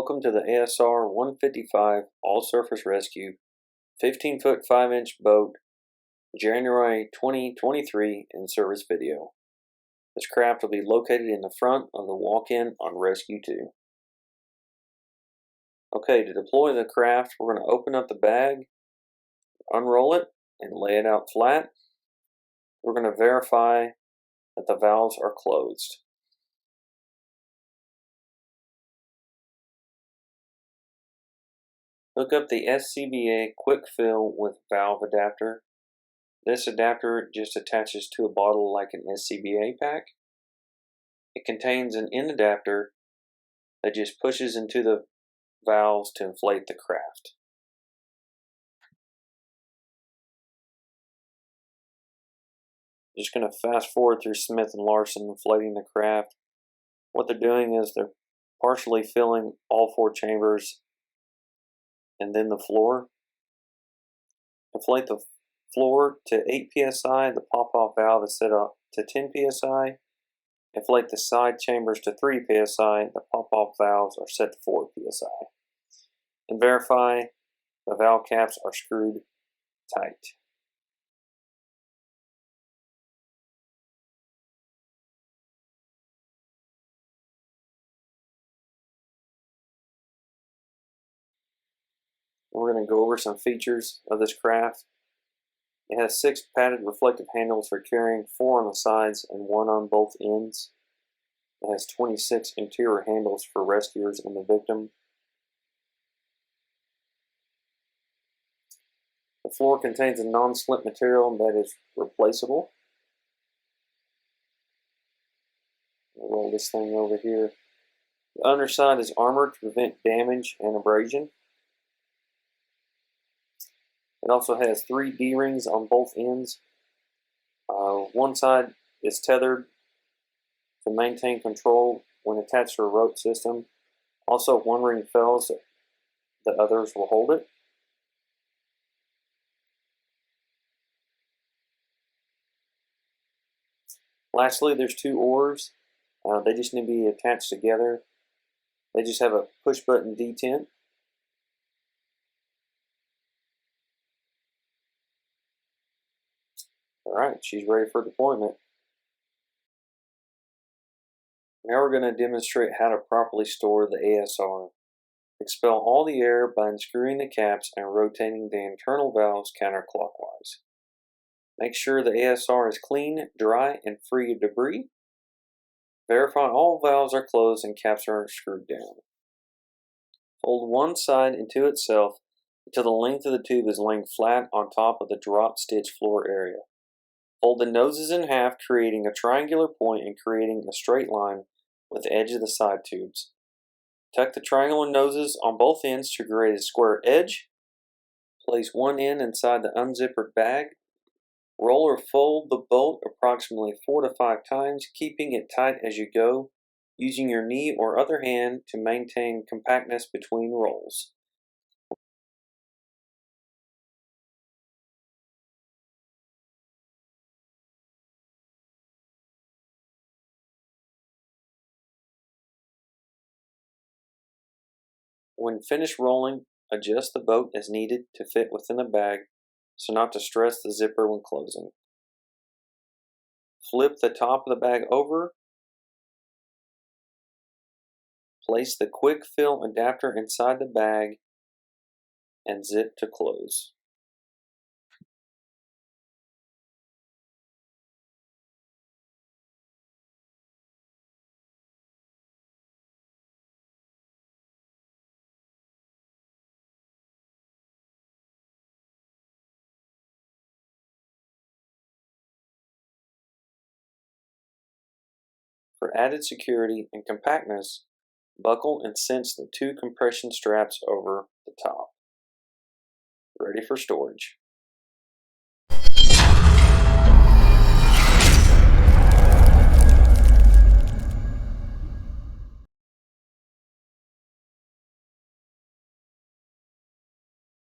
welcome to the ASR 155 All-Surface Rescue 15-foot 5-inch boat January 2023 in service video. This craft will be located in the front of the walk-in on Rescue 2. Okay, to deploy the craft, we're going to open up the bag, unroll it, and lay it out flat. We're going to verify that the valves are closed. Hook up the SCBA quick fill with valve adapter. This adapter just attaches to a bottle like an SCBA pack. It contains an end adapter that just pushes into the valves to inflate the craft. Just going to fast forward through Smith & Larson inflating the craft. What they're doing is they're partially filling all 4 chambers and then the floor. Inflate the floor to 8 psi. The pop-off valve is set up to 10 psi. Inflate the side chambers to 3 psi. The pop-off valves are set to 4 psi. And verify the valve caps are screwed tight. We're going to go over some features of this craft. It has 6 padded reflective handles for carrying, 4 on the sides and 1 on both ends. It has 26 interior handles for rescuers and the victim. The floor contains a non-slip material that is replaceable. I'll roll this thing over here. The underside is armored to prevent damage and abrasion. It also has 3 D-rings on both ends. One side is tethered to maintain control when attached to a rope system. Also, 1 ring fails, the others will hold it. Lastly, there's 2 oars. They just need to be attached together. They just have a push button detent. Alright, she's ready for deployment. Now we're going to demonstrate how to properly store the ASR. Expel all the air by unscrewing the caps and rotating the internal valves counterclockwise. Make sure the ASR is clean, dry, and free of debris. Verify all valves are closed and caps are screwed down. Fold one side into itself until the length of the tube is laying flat on top of the drop stitch floor area. Fold the noses in half, creating a triangular point and creating a straight line with the edge of the side tubes. Tuck the triangular noses on both ends to create a square edge. Place one end inside the unzippered bag. Roll or fold the bolt approximately 4 to 5 times, keeping it tight as you go, using your knee or other hand to maintain compactness between rolls. When finished rolling, adjust the boat as needed to fit within the bag so not to stress the zipper when closing. Flip the top of the bag over. Place the quick fill adapter inside the bag and zip to close. For added security and compactness, buckle and cinch the 2 compression straps over the top. Ready for storage.